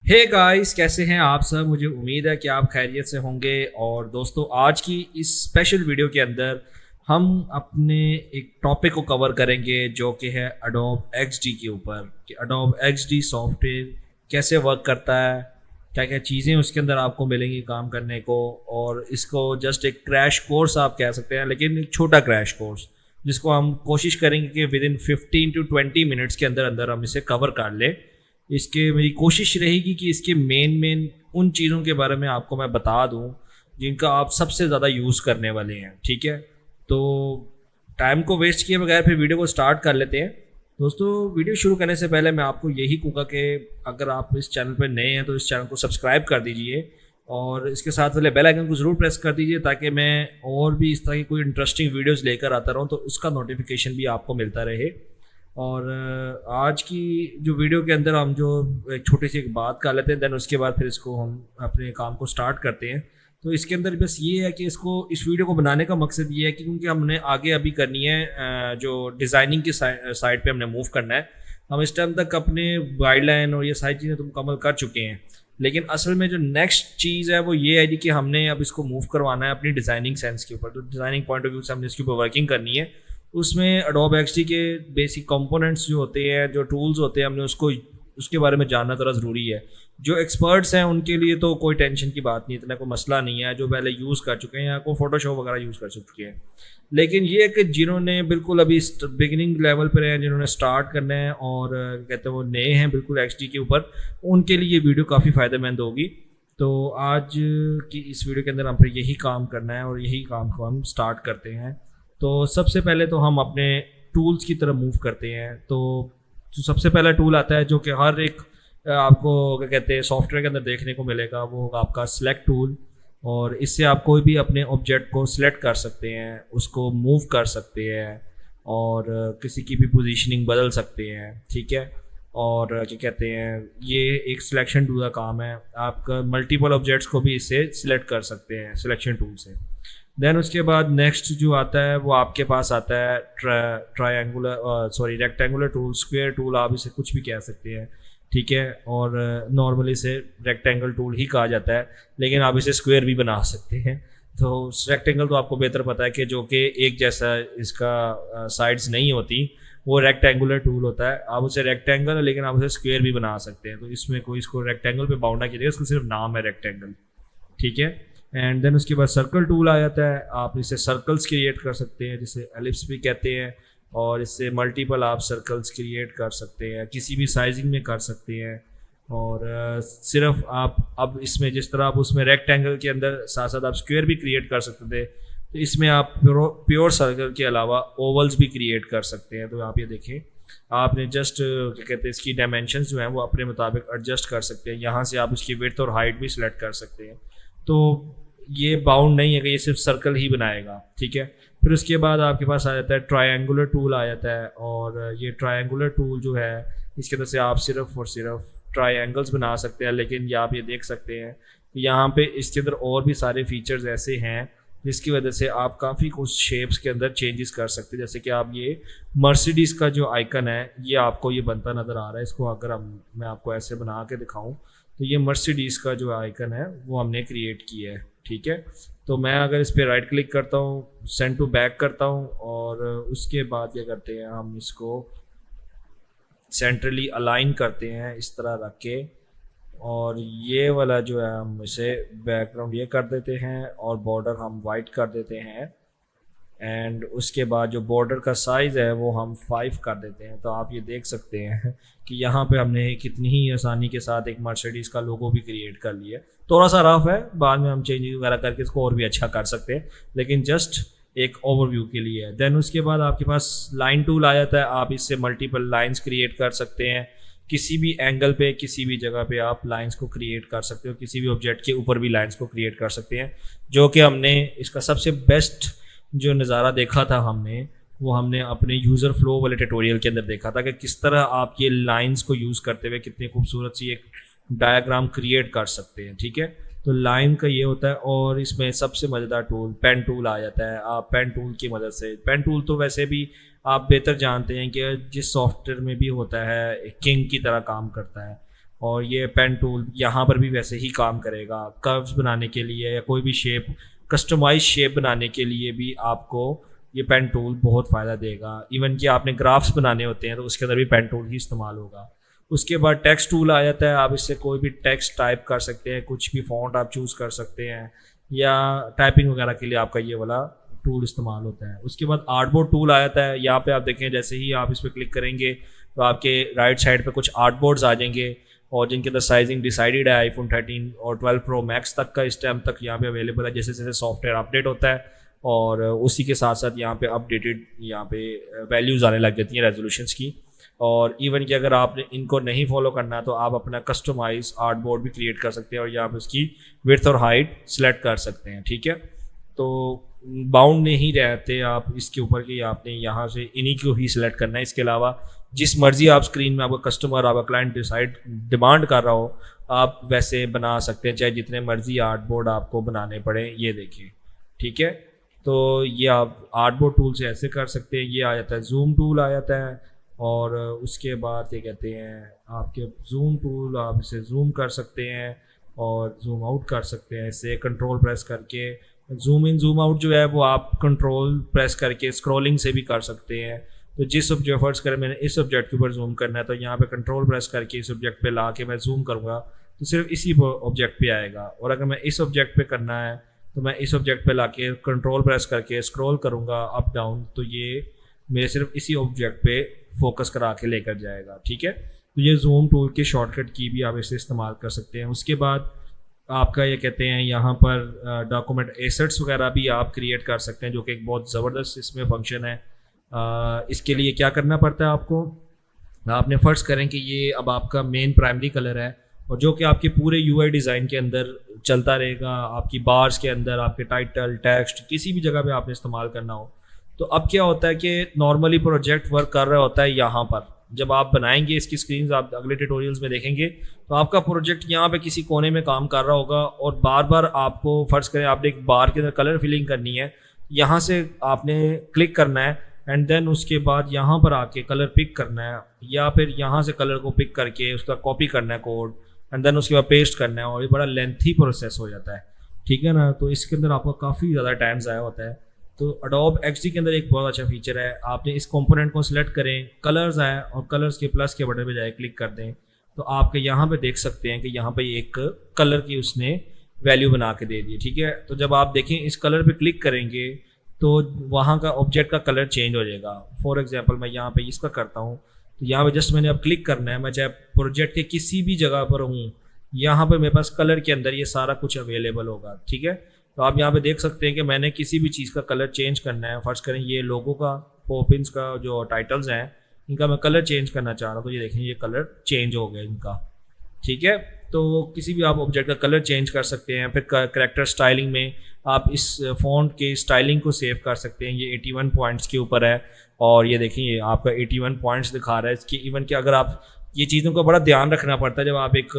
Hey guys, कैसे हैं आप सब। मुझे उम्मीद है कि आप खैरियत से होंगे। और दोस्तों, आज की इस स्पेशल वीडियो के अंदर हम अपने एक टॉपिक को कवर करेंगे जो कि है Adobe XD के ऊपर कि Adobe XD सॉफ्टवेयर कैसे वर्क करता है, क्या क्या चीज़ें उसके अंदर आपको मिलेंगी काम करने को। और इसको जस्ट एक क्रैश कोर्स आप कह सकते हैं, लेकिन एक छोटा क्रैश कोर्स जिसको हम कोशिश करेंगे कि विद इन 15 to 20 मिनट्स के अंदर अंदर हम इसे कवर कर लें। इसके मेरी कोशिश रहेगी कि इसके मेन उन चीज़ों के बारे में आपको मैं बता दूं जिनका आप सबसे ज़्यादा यूज़ करने वाले हैं। ठीक है, तो टाइम को वेस्ट किए बगैर फिर वीडियो को स्टार्ट कर लेते हैं। दोस्तों, वीडियो शुरू करने से पहले मैं आपको यही कहूँगा कि अगर आप इस चैनल पर नए हैं तो इस चैनल को सब्सक्राइब कर दीजिए और इसके साथ वाले बेल आइकन को ज़रूर प्रेस कर दीजिए ताकि मैं और भी इस तरह की कोई इंटरेस्टिंग वीडियोज़ लेकर आता रहूँ तो उसका नोटिफिकेशन भी आपको मिलता रहे। और आज की जो वीडियो के अंदर हम जो एक छोटी सी एक बात कर लेते हैं, देन उसके बाद फिर इसको हम अपने काम को स्टार्ट करते हैं। तो इसके अंदर बस ये है कि इस वीडियो को बनाने का मकसद ये है कि क्योंकि हमने आगे अभी करनी है जो डिज़ाइनिंग की साइड पे हमने मूव करना है। हम इस टाइम तक अपने गाइडलाइन और ये सारी चीज़ें तो मुकम्मल कर चुके हैं, लेकिन असल में जो नेक्स्ट चीज़ है वो ये है कि हमने अब इसको मूव करवाना है अपनी डिज़ाइनिंग सेंस के ऊपर। तो डिज़ाइनिंग पॉइंट ऑफ व्यू से हमने इसके ऊपर वर्किंग करनी है। उसमें Adobe XD के बेसिक कंपोनेंट्स जो होते हैं, जो टूल्स होते हैं, हमने उसके बारे में जानना थोड़ा ज़रूरी है। जो एक्सपर्ट्स हैं उनके लिए तो कोई टेंशन की बात नहीं, इतना कोई मसला नहीं है, जो पहले यूज़ कर चुके हैं या कोई फोटोशॉप वगैरह यूज़ कर चुके हैं। लेकिन ये कि जिन्होंने बिल्कुल अभी बिगिनिंग लेवल पर हैं, जिन्होंने स्टार्ट करना है और कहते हैं वो नए हैं बिल्कुल XD के ऊपर, उनके लिए ये वीडियो काफ़ी फ़ायदेमंद होगी। तो आज की इस वीडियो के अंदर हम फिर यही काम करना है और यही काम को हम स्टार्ट करते हैं। तो सबसे पहले तो हम अपने टूल्स की तरफ मूव करते हैं। तो जो सबसे पहला टूल आता है जो कि हर एक आपको क्या कहते हैं सॉफ्टवेयर के अंदर देखने को मिलेगा, वो होगा आपका सिलेक्ट टूल। और इससे आप कोई भी अपने ऑब्जेक्ट को सिलेक्ट कर सकते हैं, उसको मूव कर सकते हैं और किसी की भी पोजीशनिंग बदल सकते हैं। ठीक है, और क्या कहते हैं ये एक सिलेक्शन टूल का काम है। आपका मल्टीपल ऑब्जेक्ट्स को भी इससे सिलेक्ट कर सकते हैं सिलेक्शन टूल से। देन उसके बाद नेक्स्ट जो आता है वो आपके पास आता है रेक्टेंगुलर टूल, स्क्वायर टूल, आप इसे कुछ भी कह सकते हैं। ठीक है, और नॉर्मली इसे रेक्टेंगल टूल ही कहा जाता है, लेकिन आप इसे स्क्वायर भी बना सकते हैं। तो रेक्टेंगल तो आपको बेहतर पता है कि जो कि एक जैसा इसका साइड्स नहीं होती, वो रेक्टेंगुलर टूल होता है। आप उसे रेक्टेंगल, लेकिन आप उसे स्क्वायर भी बना सकते हैं। तो इसमें कोई इसको रेक्टेंगल पे बाउंड ना कीजिएगा, इसको सिर्फ नाम है रेक्टेंगल। ठीक है, एंड देन उसके बाद सर्कल टूल आ जाता है। आप इसे सर्कल्स क्रिएट कर सकते हैं, जिसे एलिप्स भी कहते हैं, और इससे मल्टीपल आप सर्कल्स क्रिएट कर सकते हैं, किसी भी साइजिंग में कर सकते हैं। और सिर्फ आप अब इसमें जिस तरह आप उसमें रेक्टेंगल के अंदर साथ साथ आप स्क्वायर भी क्रिएट कर सकते थे, तो इसमें आप प्योर सर्कल के अलावा ओवल्स भी क्रिएट कर सकते हैं। तो आप ये देखें, आपने जस्ट क्या कहते हैं इसकी डायमेंशंस जो हैं वो अपने मुताबिक एडजस्ट कर सकते हैं। यहाँ से आप इसकी विड्थ और हाइट भी सिलेक्ट कर सकते हैं। तो ये बाउंड नहीं है कि ये सिर्फ सर्कल ही बनाएगा। ठीक है, फिर उसके बाद आपके पास आ जाता है ट्रायंगुलर टूल आ जाता है। और ये ट्रायंगुलर टूल जो है इसके अंदर से आप सिर्फ और सिर्फ ट्रायंगल्स बना सकते हैं। लेकिन ये आप ये देख सकते हैं कि यहाँ पे इसके अंदर और भी सारे फीचर्स ऐसे हैं जिसकी वजह से आप काफ़ी कुछ शेप्स के अंदर चेंजेस कर सकते हैं। जैसे कि आप ये मर्सिडीज़ का जो आइकन है ये आपको ये बनता नज़र आ रहा है। इसको अगर मैं आपको ऐसे बना के दिखाऊं तो ये मर्सिडीज़ का जो आइकन है वो हमने क्रिएट किया है। ठीक है, तो मैं अगर इस पर राइट क्लिक करता हूँ, सेंड टू बैक करता हूँ, और उसके बाद क्या करते हैं हम इसको सेंट्रली अलाइन करते हैं इस तरह रख के। और ये वाला जो है हम इसे बैकग्राउंड ये कर देते हैं और बॉर्डर हम वाइट कर देते हैं। एंड उसके बाद जो बॉर्डर का साइज़ है वो हम 5 कर देते हैं। तो आप ये देख सकते हैं कि यहाँ पे हमने कितनी ही आसानी के साथ एक मर्सिडीज़ का लोगो भी क्रिएट कर लिया। थोड़ा सा रफ है, बाद में हम चेंजिंग वगैरह करके इसको और भी अच्छा कर सकते हैं, लेकिन जस्ट एक ओवरव्यू के लिए है। देन उसके बाद आपके पास लाइन टूल आ जाता है। आप इससे मल्टीपल लाइन्स क्रिएट कर सकते हैं, किसी भी एंगल पे, किसी भी जगह पे आप लाइंस को क्रिएट कर सकते हो, किसी भी ऑब्जेक्ट के ऊपर भी लाइंस को क्रिएट कर सकते हैं। जो कि हमने इसका सबसे बेस्ट जो नज़ारा देखा था वो हमने अपने यूज़र फ्लो वाले ट्यूटोरियल के अंदर देखा था कि किस तरह आप ये लाइंस को यूज़ करते हुए कितनी खूबसूरत सी एक डायग्राम क्रिएट कर सकते हैं। ठीक है, तो लाइन का ये होता है। और इसमें सबसे मज़ेदार टूल पेन टूल आ जाता है। आप पेन टूल की मदद से, पेन टूल तो वैसे भी आप बेहतर जानते हैं कि जिस सॉफ्टवेयर में भी होता है एक किंग की तरह काम करता है। और ये पेन टूल यहाँ पर भी वैसे ही काम करेगा। कर्व्स बनाने के लिए या कोई भी शेप, कस्टमाइज शेप बनाने के लिए भी आपको ये पेन टूल बहुत फ़ायदा देगा। इवन कि आपने ग्राफ्स बनाने होते हैं तो उसके अंदर भी पेन टूल ही इस्तेमाल होगा। उसके बाद टेक्स्ट टूल आ जाता है, आप इससे कोई भी टेक्स्ट टाइप कर सकते हैं, कुछ भी फॉन्ट आप चूज़ कर सकते हैं, या टाइपिंग वगैरह के लिए आपका ये वाला टूल इस्तेमाल होता है। उसके बाद आर्टबोर्ड टूल आ जाता है। यहाँ पे आप देखें, जैसे ही आप इस पर क्लिक करेंगे तो आपके राइट साइड पे कुछ आर्टबोर्ड्स आ जाएंगे, और जिनके अंदर साइजिंग डिसाइडेड है आईफोन 13 और 12 प्रो मैक्स तक का इस टाइम तक यहाँ पे अवेलेबल है। जैसे जैसे सॉफ्टवेयर अपडेट होता है और उसी के साथ साथ यहाँ पे अपडेटेड यहाँ पे वैल्यूज़ आने लग जाती हैं रेजोल्यूशंस की। और इवन कि अगर आपने इनको नहीं फॉलो करना तो आप अपना कस्टमाइज आर्ट बोर्ड भी क्रिएट कर सकते हैं और यहाँ पे उसकी विड्थ और हाइट सेलेक्ट कर सकते हैं। ठीक है, तो बाउंड नहीं रहते आप इसके ऊपर कि आपने यहाँ से इन्हीं को ही सिलेक्ट करना है। इसके अलावा जिस मर्जी आप स्क्रीन में आपका कस्टमर, आपका क्लाइंट डिमांड कर रहा हो, आप वैसे बना सकते हैं, चाहे जितने मर्जी आर्ट बोर्ड आपको बनाने पड़े। ये देखिए, ठीक है, तो ये आप आर्ट बोर्ड टूल से ऐसे कर सकते हैं। ये आ जाता है जूम टूल आ जाता है, और उसके बाद क्या कहते हैं आपके जूम टूल, आप इसे जूम कर सकते हैं और जूम आउट कर सकते हैं। इसे कंट्रोल प्रेस करके जूम इन जूम आउट जो है वो आप कंट्रोल प्रेस करके स्क्रॉलिंग से भी कर सकते हैं। तो जिस ऑब्जेक्ट, फर्स्ट करें मैंने इस ऑब्जेक्ट के ऊपर जूम करना है तो यहाँ पे कंट्रोल प्रेस करके इस ऑब्जेक्ट पे ला के मैं जूम करूँगा तो सिर्फ इसी ऑब्जेक्ट पे आएगा। और अगर मैं इस ऑब्जेक्ट पे करना है तो मैं इस ऑब्जेक्ट पे लाके कंट्रोल प्रेस करके स्क्रॉल करूँगा अप डाउन, तो ये मेरे सिर्फ इसी ऑब्जेक्ट पे फोकस करा के लेकर जाएगा। ठीक है, तो ये जूम टूल के शॉर्टकट की भी आप इसे इस्तेमाल कर सकते हैं। उसके बाद आपका ये कहते हैं यहाँ पर डॉक्यूमेंट एसेट्स वगैरह भी आप क्रिएट कर सकते हैं, जो कि एक बहुत ज़बरदस्त इसमें फंक्शन है। इसके लिए क्या करना पड़ता है आपने फ़र्ज़ करें कि ये अब आपका मेन प्राइमरी कलर है और जो कि आपके पूरे यूआई डिज़ाइन के अंदर चलता रहेगा, आपकी बार्स के अंदर, आपके टाइटल, टेक्स्ट, किसी भी जगह पे आपने इस्तेमाल करना हो। तो अब क्या होता है कि नॉर्मली प्रोजेक्ट वर्क कर रहा होता है यहाँ पर। जब आप बनाएंगे इसकी स्क्रीन्स, आप अगले ट्यूटोरियल्स में देखेंगे, तो आपका प्रोजेक्ट यहाँ पे किसी कोने में काम कर रहा होगा और बार बार आपको फ़र्ज़ करें आपने एक बार के अंदर कलर फिलिंग करनी है, यहाँ से आपने क्लिक करना है एंड देन उसके बाद यहाँ पर आके कलर पिक करना है, या फिर यहाँ से कलर को पिक करके उसका कॉपी करना है कोड, एंड देन उसके बाद पेस्ट करना है, और ये बड़ा लेंथी प्रोसेस हो जाता है। ठीक है ना, तो इसके अंदर आपका काफ़ी ज़्यादा टाइम ज़ाया होता है। तो अडोब XD के अंदर एक बहुत अच्छा फीचर है, आपने इस कंपोनेंट को सिलेक्ट करें, कलर्स आए और कलर्स के प्लस के बटन पे जाए क्लिक कर दें, तो आपके यहाँ पे देख सकते हैं कि यहाँ पे एक कलर की उसने वैल्यू बना के दे दी। ठीक है, तो जब आप देखें इस कलर पे क्लिक करेंगे तो वहाँ का ऑब्जेक्ट का कलर चेंज हो जाएगा। फॉर एग्जांपल मैं यहाँ पे इसका करता हूँ, तो यहाँ पे जस्ट मैंने अब क्लिक करना है, मैं चाहे प्रोजेक्ट के किसी भी जगह पर हूँ, यहाँ पर मेरे पास कलर के अंदर ये सारा कुछ अवेलेबल होगा। ठीक है, तो आप यहाँ पे देख सकते हैं कि मैंने किसी भी चीज़ का कलर चेंज करना है, फर्स्ट करें ये लोगो का, पॉपिंस का जो टाइटल्स हैं इनका मैं कलर चेंज करना चाह रहा हूँ, तो ये देखें ये कलर चेंज हो गया इनका। ठीक है, तो किसी भी आप ऑब्जेक्ट का कलर चेंज कर सकते हैं। फिर करैक्टर स्टाइलिंग में आप इस फ़ॉन्ट के स्टाइलिंग को सेव कर सकते हैं। ये 81 पॉइंट्स के ऊपर है और ये देखिए ये आपका 81 पॉइंट्स दिखा रहा है। इसकी इवन कि अगर आप ये चीज़ों का बड़ा ध्यान रखना पड़ता है जब आप एक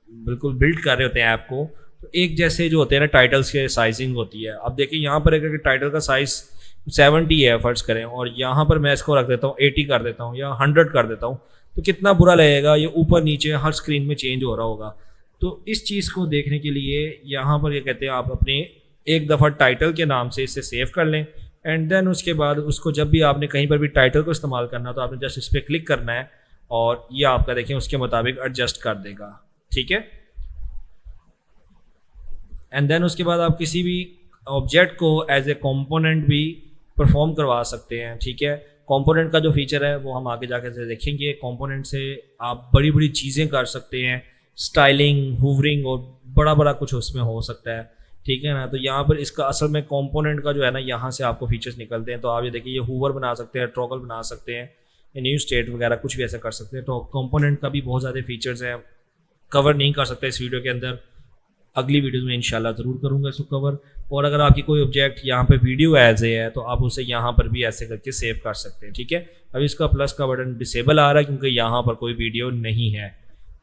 बिल्कुल बिल्ड कर रहे होते हैं ऐप को, तो एक जैसे जो होते हैं ना टाइटल्स के साइजिंग होती है। अब देखिए यहाँ पर अगर टाइटल का साइज़ 70 है फ़र्ज़ करें और यहाँ पर मैं इसको रख देता हूँ 80 कर देता हूँ या 100 कर देता हूँ, तो कितना बुरा लगेगा, ये ऊपर नीचे हर स्क्रीन में चेंज हो रहा होगा। तो इस चीज़ को देखने के लिए यहाँ पर ये कहते हैं आप अपने एक दफ़ा टाइटल के नाम से इसे सेव कर लें एंड देन उसके बाद उसको जब भी आपने कहीं पर भी टाइटल को इस्तेमाल करना तो आपने जस्ट इस पर क्लिक करना है और ये आपका देखें उसके मुताबिक एडजस्ट कर देगा। ठीक है, एंड देन उसके बाद आप किसी भी ऑब्जेक्ट को एज ए कंपोनेंट भी परफॉर्म करवा सकते हैं। ठीक है, कंपोनेंट का जो फीचर है वो हम आगे जाकर देखेंगे। कंपोनेंट से आप बड़ी बड़ी चीज़ें कर सकते हैं, स्टाइलिंग, हूवरिंग और बड़ा बड़ा कुछ उसमें हो सकता है। ठीक है ना, तो यहाँ पर इसका असल में कंपोनेंट का जो है ना यहाँ से आपको फीचर्स निकलते हैं। तो आप ये देखिए ये हूवर बना सकते हैं, टॉगल बना सकते हैं, न्यू स्टेट वगैरह कुछ भी ऐसा कर सकते हैं। तो कंपोनेंट का भी बहुत ज़्यादा फीचर्स हैं, कवर नहीं कर सकते इस वीडियो के अंदर, अगली वीडियो में इंशाल्लाह ज़रूर करूँगा इसको कवर। और अगर आपकी कोई ऑब्जेक्ट यहाँ पे वीडियो एज है तो आप उसे यहाँ पर भी ऐसे करके सेव कर सकते हैं। ठीक है, अब इसका प्लस का बटन डिसेबल आ रहा है क्योंकि यहाँ पर कोई वीडियो नहीं है।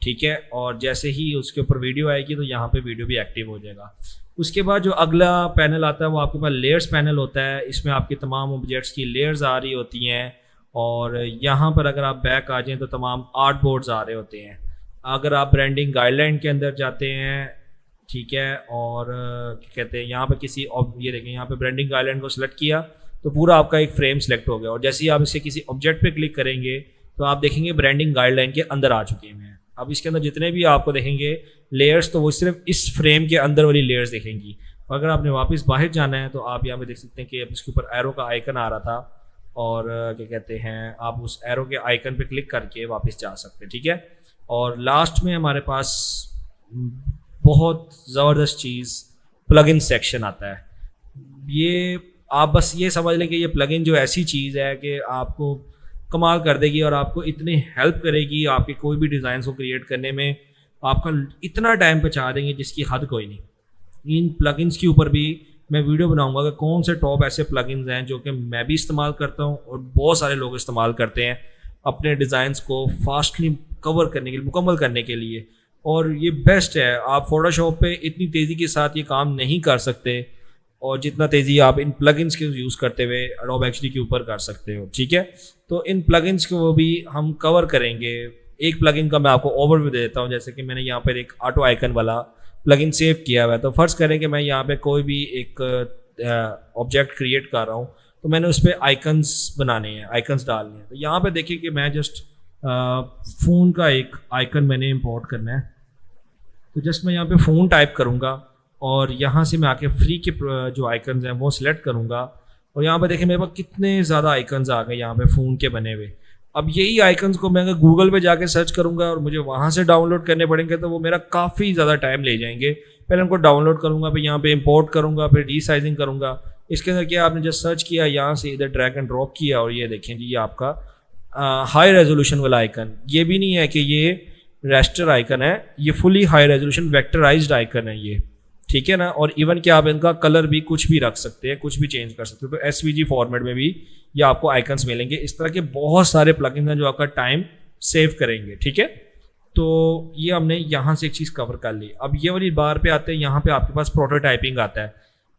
ठीक है, और जैसे ही उसके ऊपर वीडियो आएगी तो यहाँ पे वीडियो भी एक्टिव हो जाएगा। उसके बाद जो अगला पैनल आता है वो आपके पास लेयर्स पैनल होता है। इसमें आपकी तमाम ऑब्जेक्ट्स की लेयर्स आ रही होती हैं और यहाँ पर अगर आप बैक आ जाएँ तो तमाम आर्ट बोर्ड्स आ रहे होते हैं। अगर आप ब्रांडिंग गाइडलाइन के अंदर जाते हैं, ठीक है, और क्या कहते हैं यहाँ पे किसी ये देखें यहाँ पे ब्रांडिंग गाइडलाइन को सिलेक्ट किया तो पूरा आपका एक फ्रेम सेलेक्ट हो गया, और जैसे ही आप इसे किसी ऑब्जेक्ट पे क्लिक करेंगे तो आप देखेंगे ब्रांडिंग गाइडलाइन के अंदर आ चुके हैं। अब इसके अंदर जितने भी आपको देखेंगे लेयर्स, तो वो सिर्फ इस फ्रेम के अंदर वाली लेयर्स दिखेंगी। और अगर आपने वापस बाहर जाना है तो आप यहाँ पे देख सकते हैं कि इसके ऊपर एरो का आइकन आ रहा था, और क्या कहते हैं आप उस एरो के आइकन पे क्लिक करके वापस जा सकते हैं, ठीक है। और लास्ट में हमारे पास बहुत ज़बरदस्त चीज़ प्लगइन सेक्शन आता है। ये आप बस ये समझ लें कि ये प्लगइन जो ऐसी चीज़ है कि आपको कमाल कर देगी और आपको इतनी हेल्प करेगी आपके कोई भी डिज़ाइन को क्रिएट करने में, आपका इतना टाइम बचा देंगे जिसकी हद कोई नहीं। इन प्लगइन्स के ऊपर भी मैं वीडियो बनाऊंगा कि कौन से टॉप ऐसे प्लगइन्स हैं जो कि मैं भी इस्तेमाल करता हूं और बहुत सारे लोग इस्तेमाल करते हैं अपने डिज़ाइंस को फास्टली कवर करने के लिए, मुकम्मल करने के लिए। और ये बेस्ट है। आप फोटोशॉप पे इतनी तेज़ी के साथ ये काम नहीं कर सकते और जितना तेज़ी आप इन प्लगइन्स के यूज़ करते हुए एडोब एक्सडी के ऊपर कर सकते हो, ठीक है। तो इन प्लगइन्स को भी हम कवर करेंगे। एक प्लगइन का मैं आपको ओवरव्यू दे देता हूँ। जैसे कि मैंने यहाँ पर एक ऑटो आइकन वाला प्लगइन सेव किया हुआ है। तो फर्ज करें कि मैं यहाँ पे कोई भी एक ऑब्जेक्ट क्रिएट कर रहा हूँ, तो मैंने उस पर आइकन्स बनाने हैं, आइकन्स डालने हैं। तो यहाँ पे देखिए कि मैं जस्ट फ़ोन का एक आइकन मैंने इंपोर्ट करना है। तो जस्ट मैं यहाँ पे फ़ोन टाइप करूँगा और यहाँ से मैं आके फ्री के जो आइकन्स हैं वो सिलेक्ट करूँगा, और यहाँ पे देखिए मेरे पास कितने ज़्यादा आइकन्स आ गए यहाँ पे फ़ोन के बने हुए। अब यही आइकन्स को मैं अगर गूगल पे जाके सर्च करूँगा और मुझे वहाँ से डाउनलोड करने पड़ेंगे तो वो मेरा काफ़ी ज़्यादा टाइम ले जाएंगे। पहले उनको डाउनलोड करूँगा, फिर यहाँ पे इंपोर्ट करूँगा, फिर रीसाइजिंग करूँगा। इसके अंदर क्या आपने जस्ट सर्च किया, यहाँ से इधर ड्रैग एंड ड्रॉप किया और ये देखें जी ये आपका हाई रेजोल्यूशन वाला आइकन। ये भी नहीं है कि ये रेस्टर आइकन है, ये फुली हाई रेजोल्यूशन वेक्टराइज्ड आइकन है ये, ठीक है ना। और इवन कि आप इनका कलर भी कुछ भी रख सकते हैं, कुछ भी चेंज कर सकते हो। तो एसवीजी फॉर्मेट में भी ये आपको आइकन्स मिलेंगे। इस तरह के बहुत सारे प्लगइन्स हैं जो आपका टाइम सेव करेंगे, ठीक है। तो ये हमने यहाँ से एक चीज़ कवर कर ली। अब ये वाली बार पे आते हैं, यहाँ पे आपके पास प्रोटोटाइपिंग आता है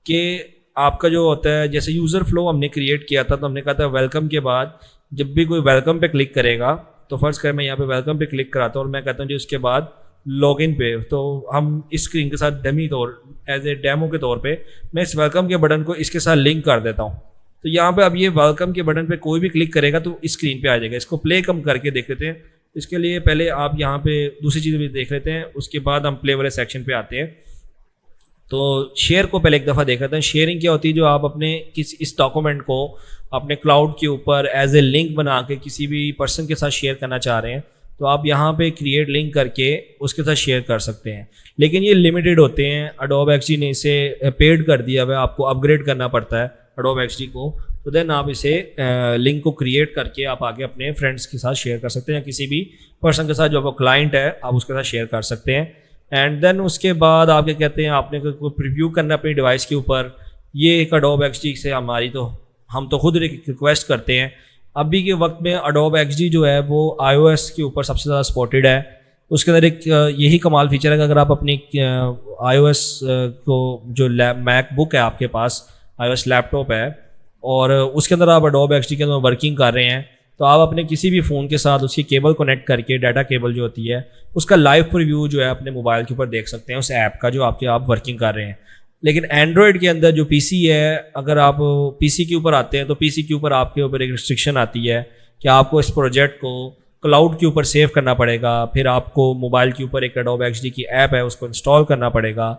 कि आपका जो होता है, जैसे यूज़र फ्लो हमने क्रिएट किया था, तो हमने कहा था वेलकम के बाद जब भी कोई वेलकम पे क्लिक करेगा, तो फर्स्ट कर मैं यहाँ पे वेलकम पे क्लिक कराता हूँ और मैं कहता हूँ जी उसके बाद लॉगिन पे। तो हम इस स्क्रीन के साथ डमी तौर एज ए डेमो के तौर पे मैं इस वेलकम के बटन को इसके साथ लिंक कर देता हूँ। तो यहाँ पे अब ये वेलकम के बटन पे कोई भी क्लिक करेगा तो इस स्क्रीन पे आ जाएगा। इसको प्ले कम करके देख लेते हैं। इसके लिए पहले आप यहाँ पे दूसरी चीज़ें भी देख लेते हैं, उसके बाद हम प्ले वाले सेक्शन पे आते हैं। तो शेयर को पहले एक दफ़ा देख लेते हैं। शेयरिंग क्या होती है, जो आप अपने इस डॉक्यूमेंट को अपने क्लाउड के ऊपर एज ए लिंक बना के किसी भी पर्सन के साथ शेयर करना चाह रहे हैं, तो आप यहाँ पे क्रिएट लिंक करके उसके साथ शेयर कर सकते हैं। लेकिन ये लिमिटेड होते हैं। एडोब एक्सडी ने इसे पेड कर दिया हुआ है, आपको अपग्रेड करना पड़ता है एडोब एक्सडी को। तो देन आप इसे लिंक को क्रिएट करके आप आगे अपने फ्रेंड्स के साथ शेयर कर सकते हैं, या किसी भी पर्सन के साथ जो आपका क्लाइंट है आप उसके साथ शेयर कर सकते हैं। एंड देन उसके बाद आप क्या कहते हैं, आपने कोई प्रीव्यू करना अपनी डिवाइस के ऊपर। ये एक एडोब एक्सडी से हम तो खुद रिक्वेस्ट करते हैं। अभी के वक्त में एडोब एक्सडी जो है वो iOS के ऊपर सबसे ज़्यादा सपोर्टेड है। उसके अंदर एक यही कमाल फीचर है कि अगर आप अपनी iOS को जो मैकबुक है आपके पास, iOS लैपटॉप है, और उसके अंदर आप एडोब एक्सडी के अंदर वर्किंग कर रहे हैं, तो आप अपने किसी भी फ़ोन के साथ उसकी केबल कनेक्ट करके, डाटा केबल जो होती है, उसका लाइव प्रीव्यू जो है अपने मोबाइल के ऊपर देख सकते हैं उस ऐप का जो आप वर्किंग कर रहे हैं। लेकिन एंड्रॉयड के अंदर जो पीसी है, अगर आप पीसी के ऊपर आते हैं तो पीसी के ऊपर आपके ऊपर एक रिस्ट्रिक्शन आती है कि आपको इस प्रोजेक्ट को क्लाउड के ऊपर सेव करना पड़ेगा, फिर आपको मोबाइल के ऊपर एक एडोब एक्सडी की ऐप है उसको इंस्टॉल करना पड़ेगा,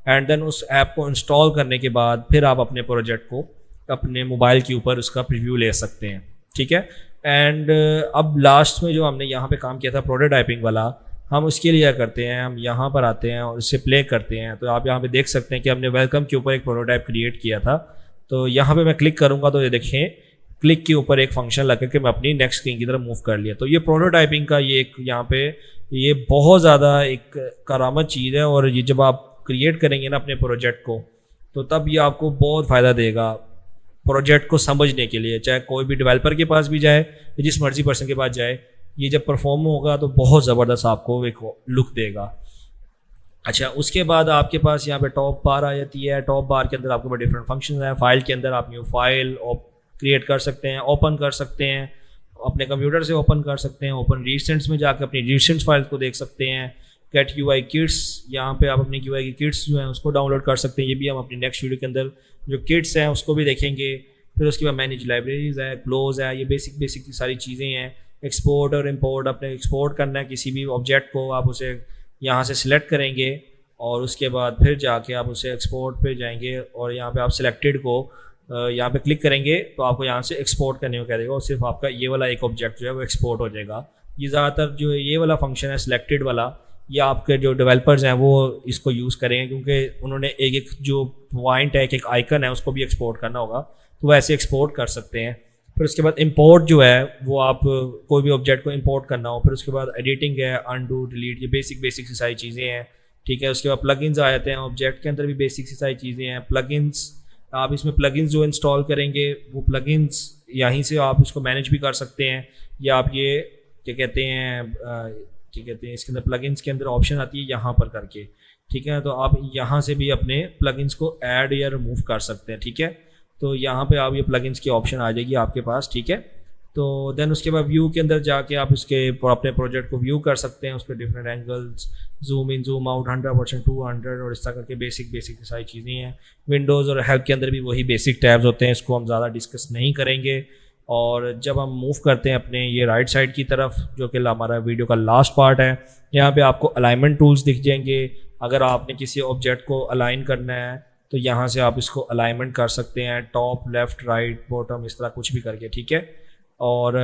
एंड देन उस ऐप को इंस्टॉल करने के बाद फिर आप अपने प्रोजेक्ट को अपने मोबाइल के ऊपर उसका प्रीव्यू ले सकते हैं, ठीक है। एंड अब लास्ट में जो हमने यहाँ पे काम किया था प्रोटोटाइपिंग वाला, हम उसके लिए क्या करते हैं, हम यहाँ पर आते हैं और इसे प्ले करते हैं। तो आप यहाँ पे देख सकते हैं कि हमने वेलकम के ऊपर एक प्रोटोटाइप क्रिएट किया था। तो यहाँ पे मैं क्लिक करूँगा तो ये देखें क्लिक के ऊपर एक फंक्शन लगा के मैं अपनी नेक्स्ट स्क्रीन की तरफ मूव कर लिया। तो ये प्रोटोटाइपिंग का ये एक यहाँ पे ये बहुत ज़्यादा एक करामत चीज़ है, और ये जब आप क्रिएट करेंगे ना अपने प्रोजेक्ट को, तो तब ये आपको बहुत फ़ायदा देगा प्रोजेक्ट को समझने के लिए। चाहे कोई भी डेवलपर के पास भी जाए या जिस मर्जी पर्सन के पास जाए, ये जब परफॉर्म होगा तो बहुत ज़बरदस्त आपको एक लुक देगा। अच्छा, उसके बाद आपके पास यहाँ पे टॉप बार आ जाती है। टॉप बार के अंदर आपके पास डिफरेंट फंक्शन हैं। फाइल के अंदर आप न्यू फाइल क्रिएट कर सकते हैं, ओपन कर सकते हैं, अपने कंप्यूटर से ओपन कर सकते हैं। ओपन रिसेंट्स में जाकर अपनी रिसेंट्स फाइल्स को देख सकते हैं। गेट UI किट्स, यहाँ पे आप अपनी UI की किट्स जो हैं उसको डाउनलोड कर सकते हैं। ये भी हम अपनी नेक्स्ट वीडियो के अंदर जो किट्स हैं उसको भी देखेंगे। फिर उसके बाद मैनेज लाइब्रेरीज है, क्लोज है, ये बेसिक की सारी चीज़ें हैं। एक्सपोर्ट और इंपोर्ट, अपने एक्सपोर्ट करना है किसी भी ऑब्जेक्ट को, आप उसे यहाँ से सिलेक्ट करेंगे और उसके बाद फिर जाके आप उसे एक्सपोर्ट पे जाएंगे और यहाँ पे आप सिलेक्टेड को यहाँ पे क्लिक करेंगे तो आपको यहाँ से एक्सपोर्ट करने को कह देगा और सिर्फ आपका ये वाला एक ऑब्जेक्ट जो है वो एक्सपोर्ट हो जाएगा। ये ज़्यादातर जो ये वाला फंक्शन है सिलेक्टेड वाला, ये आपके जो डेवलपर्स हैं वो इसको यूज़ करेंगे क्योंकि उन्होंने एक एक जो पॉइंट है, एक आइकन है, उसको भी एक्सपोर्ट करना होगा, तो वो ऐसे एक्सपोर्ट कर सकते हैं। फिर उसके बाद इंपोर्ट जो है वो आप कोई भी ऑब्जेक्ट को इंपोर्ट करना हो। फिर उसके बाद एडिटिंग है, अनडू, डिलीट, ये बेसिक सी सारी चीज़ें हैं, ठीक है। उसके बाद प्लगइन्स आ जाते हैं, ऑब्जेक्ट के अंदर भी बेसिक सी सारी चीज़ें हैं। प्लगइन्स, आप इसमें प्लगइन्स जो इंस्टॉल करेंगे वो प्लगइन्स यहीं से आप इसको मैनेज भी कर सकते हैं, या आप ये क्या कहते हैं इसके अंदर प्लगइन्स के अंदर ऑप्शन आती है यहाँ पर करके, ठीक है। तो आप यहाँ से भी अपने प्लगइन्स को ऐड या रिमूव कर सकते हैं, ठीक है। तो यहाँ पे आप ये प्लगइन्स की ऑप्शन आ जाएगी आपके पास, ठीक है। तो देन उसके बाद व्यू के अंदर जाके आप उसके अपने प्रोजेक्ट को व्यू कर सकते हैं, उसके different angles, zoom in, zoom out, 100%, 200 और इस तरह करके बेसिक सारी चीज़ें हैं। विंडोज़ और हेल्प के अंदर भी वही बेसिक टैब्स होते हैं, इसको हम ज़्यादा डिस्कस नहीं करेंगे। और जब हम मूव करते हैं अपने ये राइट साइड की तरफ, जो कि हमारा वीडियो का लास्ट पार्ट है, यहाँ पे आपको अलाइनमेंट टूल्स दिख जाएंगे। अगर आपने किसी ऑब्जेक्ट को अलाइन करना है तो यहाँ से आप इसको अलाइनमेंट कर सकते हैं, टॉप, लेफ़्ट, राइट, बॉटम, इस तरह कुछ भी करके, ठीक है। और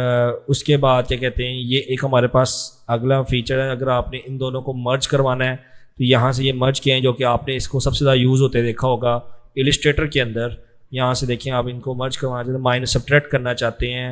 उसके बाद क्या कहते हैं, ये एक हमारे पास अगला फीचर है। अगर आपने इन दोनों को मर्ज करवाना है तो यहाँ से ये मर्ज किए हैं, जो कि आपने इसको सबसे ज़्यादा यूज़ होते देखा होगा इलिस्ट्रेटर के अंदर। यहाँ से देखें, आप इनको मर्ज करवाना चाहते हैं, माइनस सब्ट्रैक्ट करना चाहते हैं,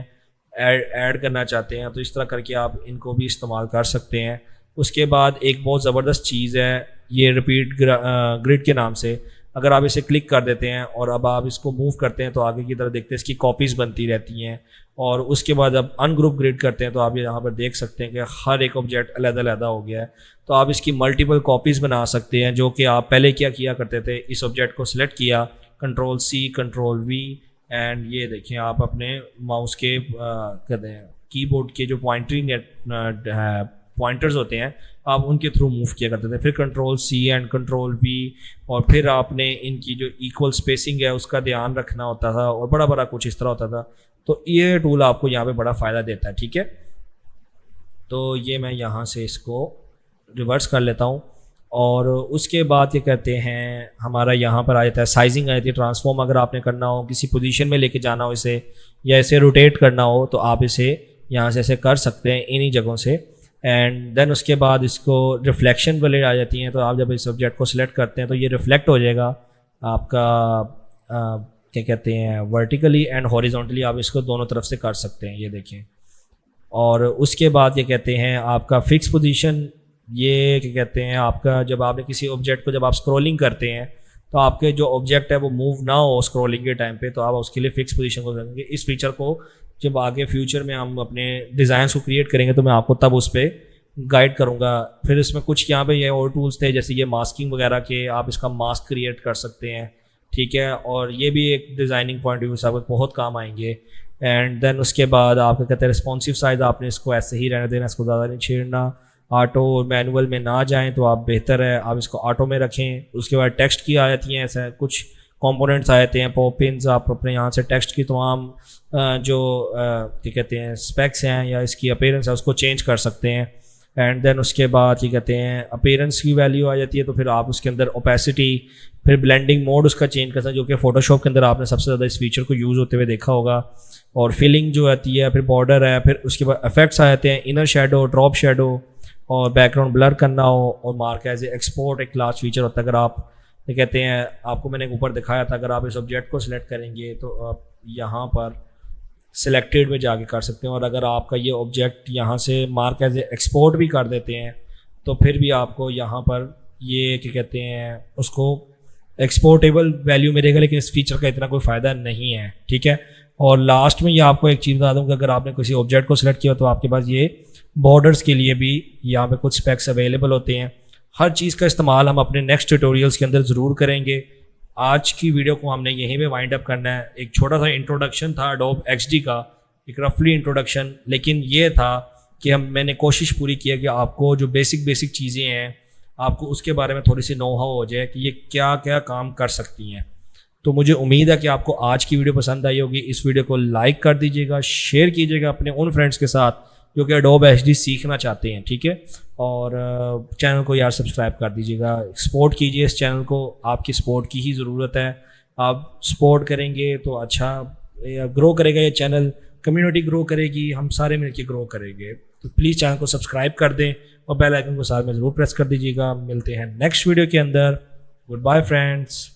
ऐड करना चाहते हैं, तो इस तरह करके आप इनको भी इस्तेमाल कर सकते हैं। उसके बाद एक बहुत ज़बरदस्त चीज़ है ये रिपीट ग्रिड के नाम से। अगर आप इसे क्लिक कर देते हैं और अब आप इसको मूव करते हैं तो आगे की तरफ देखते हैं इसकी कॉपीज़ बनती रहती हैं। और उसके बाद अब अनग्रुप ग्रिड करते हैं तो आप यहाँ पर देख सकते हैं कि हर एक ऑब्जेक्ट अलग-अलग हो गया है। तो आप इसकी मल्टीपल कॉपीज़ बना सकते हैं, जो कि आप पहले क्या किया करते थे, इस ऑब्जेक्ट को सिलेक्ट किया, Ctrl+C, Ctrl+V, एंड ये देखें आप अपने माउस के कहते हैं कीबोर्ड के जो पॉइंटर्स होते हैं, आप उनके थ्रू मूव किया करते थे। फिर Ctrl+C एंड Ctrl+V, और फिर आपने इनकी जो इक्वल स्पेसिंग है उसका ध्यान रखना होता था, और बड़ा कुछ इस तरह होता था। तो ये टूल आपको यहाँ पे बड़ा फ़ायदा देता है, ठीक है। तो ये मैं यहाँ से इसको रिवर्स कर लेता हूँ। और उसके बाद ये कहते हैं हमारा यहाँ पर आ जाता है साइजिंग आ जाती है। ट्रांसफॉर्म अगर आपने करना हो, किसी पोजीशन में लेके जाना हो इसे, या इसे रोटेट करना हो, तो आप इसे यहाँ से ऐसे कर सकते हैं इन्हीं जगहों से। एंड देन उसके बाद इसको रिफ्लेक्शन वाले आ जाती हैं, तो आप जब इस ऑब्जेक्ट को सिलेक्ट करते हैं तो ये रिफ्लेक्ट हो जाएगा आपका क्या कहते हैं वर्टिकली एंड हॉरिजॉन्टली, आप इसको दोनों तरफ से कर सकते हैं, ये देखें। और उसके बाद ये कहते हैं आपका फिक्स पोजीशन, ये क्या कहते हैं आपका जब आपने किसी ऑब्जेक्ट को जब आप स्क्रॉलिंग करते हैं तो आपके जो ऑब्जेक्ट है वो मूव ना हो स्क्रॉलिंग के टाइम पे, तो आप उसके लिए फिक्स पोजीशन को करेंगे। इस फीचर को जब आगे फ्यूचर में हम अपने डिज़ाइंस को क्रिएट करेंगे तो मैं आपको तब उस पर गाइड करूँगा। फिर इसमें कुछ यहाँ पे ये और टूल्स थे, जैसे ये मास्किंग वगैरह के, आप इसका मास्क क्रिएट कर सकते हैं, ठीक है। और ये भी एक डिज़ाइनिंग पॉइंट ऑफ व्यू से आपको बहुत काम आएंगे। एंड देन उसके बाद आपका कहते हैं रिस्पॉन्सिव साइज़, आपने इसको ऐसे ही रहने देना, इसको ज़्यादा नहीं छेड़ना। ऑटो और मैनुअल में ना जाएं तो आप बेहतर है आप इसको ऑटो में रखें। उसके बाद टेक्स्ट की आ जाती हैं, ऐसा कुछ कंपोनेंट्स आ जाते हैं, पॉपिन्स, आप अपने यहाँ से टेक्स्ट की तमाम जो क्या कहते हैं स्पेक्स हैं या इसकी अपीयरेंस है उसको चेंज कर सकते हैं। एंड देन उसके बाद क्या कहते हैं अपीयरेंस की वैल्यू आ जाती है, तो फिर आप उसके अंदर ओपेसिटी, फिर ब्लेंडिंग मोड उसका चेंज कर सकते हैं, जो कि फोटोशॉप के अंदर आपने सबसे ज़्यादा इस फीचर को यूज़ होते हुए देखा होगा। और फिलिंग जो आती है, फिर बॉर्डर है, फिर उसके बाद इफेक्ट्स आ जाते हैं, इनर शेडो, ड्रॉप शेडो, और बैकग्राउंड ब्लर करना हो, और मार्क एज एक्सपोर्ट एक लास्ट फीचर होता है। अगर आप ये कहते हैं आपको मैंने ऊपर दिखाया था, अगर आप इस ऑब्जेक्ट को सिलेक्ट करेंगे तो आप यहाँ पर सिलेक्टेड में जाके कर सकते हैं, और अगर आपका ये ऑब्जेक्ट यहाँ से मार्क एज एक्सपोर्ट भी कर देते हैं तो फिर भी आपको यहाँ पर ये क्या कहते हैं उसको एक्सपोर्टेबल वैल्यू मिलेगा, लेकिन इस फीचर का इतना कोई फ़ायदा नहीं है, ठीक है। और लास्ट में ये आपको एक चीज़ बता दूँ कि अगर आपने किसी ऑब्जेक्ट को सिलेक्ट किया तो आपके पास ये बॉर्डर्स के लिए भी यहाँ पे कुछ स्पेक्स अवेलेबल होते हैं। हर चीज़ का इस्तेमाल हम अपने नेक्स्ट ट्यूटोरियल्स के अंदर ज़रूर करेंगे। आज की वीडियो को हमने यहीं पे वाइंड अप करना है। एक छोटा सा इंट्रोडक्शन था एडोब XD का, एक रफली इंट्रोडक्शन, लेकिन ये था कि मैंने कोशिश पूरी की है कि आपको जो बेसिक बेसिक चीज़ें हैं आपको उसके बारे में थोड़ी सी नो हाउ हो जाए कि ये क्या क्या काम कर सकती हैं। तो मुझे उम्मीद है कि आपको आज की वीडियो पसंद आई होगी। इस वीडियो को लाइक कर दीजिएगा, शेयर कीजिएगा अपने उन फ्रेंड्स के साथ जो कि एडोब एचडी सीखना चाहते हैं, ठीक है। और चैनल को यार सब्सक्राइब कर दीजिएगा, सपोर्ट कीजिए इस चैनल को, आपकी सपोर्ट की ही ज़रूरत है। आप सपोर्ट करेंगे तो अच्छा ग्रो करेगा ये चैनल, कम्युनिटी ग्रो करेगी, हम सारे मिलकर ग्रो करेंगे। तो प्लीज़ चैनल को सब्सक्राइब कर दें और बेल आइकन को साथ में ज़रूर प्रेस कर दीजिएगा। मिलते हैं नेक्स्ट वीडियो के अंदर। Goodbye friends.